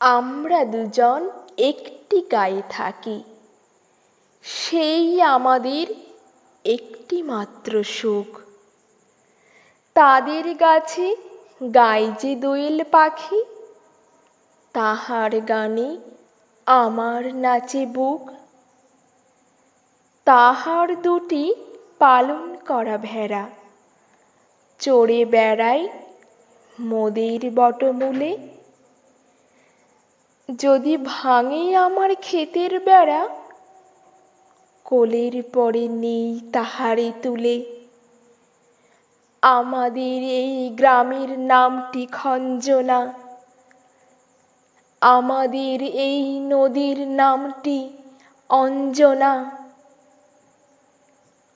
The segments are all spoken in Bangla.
আমরা দুজন একটি গায়ে থাকি, সেই আমাদের একটি মাত্র সুখ। তাদের গাছে গায় যে দোয়েল পাখি, তাহার গানে আমার নাচে বুক। তাহার দুটি পালন করা ভেড়া চড়ে বেড়ায় মোদের বটমূলে। যদি ভাঙে আমার ক্ষেতের বেড়া, কোলের পরে নেই তাহারে তুলে। আমাদের এই গ্রামের নামটি খঞ্জনা, আমাদের এই নদীর নামটি অঞ্জনা।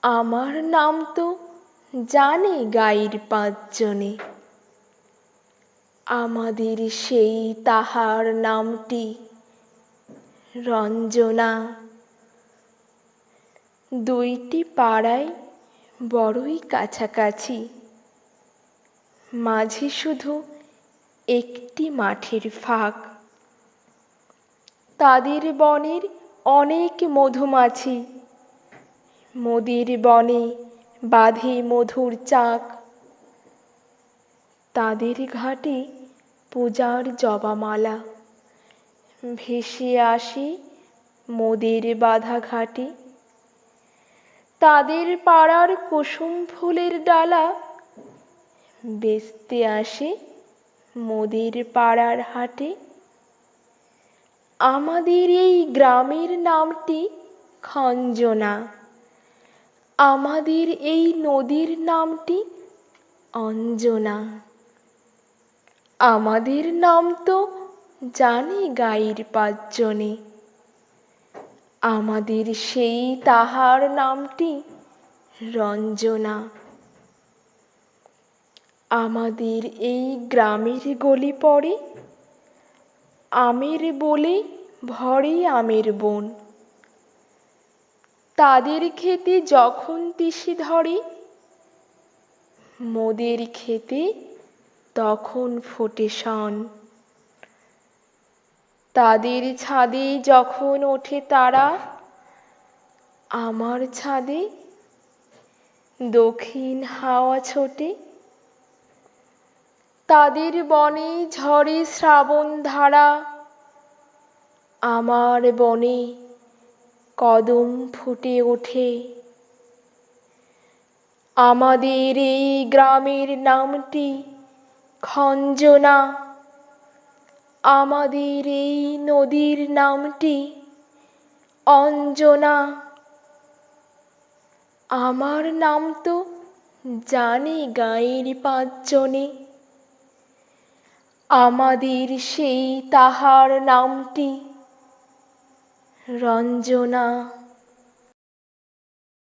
আমার নাম তো জানে গাঁয়ের পাঁচজনে, আমাদের সেই তাহার নামটি রঞ্জনা। দুইটি পাড়ায় বড়ই কাছাকাছি, মাঝে শুধু একটি মাঠের ফাঁক। তাদের বনের অনেক মধুমাছি, মোদের বনে বাঁধে মধুর চাক। তাদের ঘাটে পূজার জবামালা ভেসে আসে মোদের বাঁধা ঘাটে। তাদের পাড়ার কুসুম ফুলের ডালা বেচতে আসে মোদের পাড়ার হাটে। আমাদের এই গ্রামের নামটি খঞ্জনা, আমাদের এই নদীর নামটি অঞ্জনা। আমাদের নাম তো জানে গাঁয়ের পাঁচজনে, আমাদের সেই তাহার নামটি রঞ্জনা। আমাদের এই গ্রামের গলি পড়ে আমের বোলে ভরে আমের বন। তাদের ক্ষেতে যখন তিসি ধরে, মোদের ক্ষেতে তখন ফোটে শন। তাদের ছাদে যখন ওঠে তারা, আমার ছাদে দক্ষিণ হাওয়া ছোটে। তাদের বনে ঝরে শ্রাবণ ধারা, আমার বনে কদম ফুটে ওঠে। আমাদের এই গ্রামের নামটি খঞ্জনা, আমাদের এই নদীর নামটি অঞ্জনা। আমার নাম তো জানে গাঁয়ের পাঁচজনে, আমাদের সেই তাহার নামটি রঞ্জনা।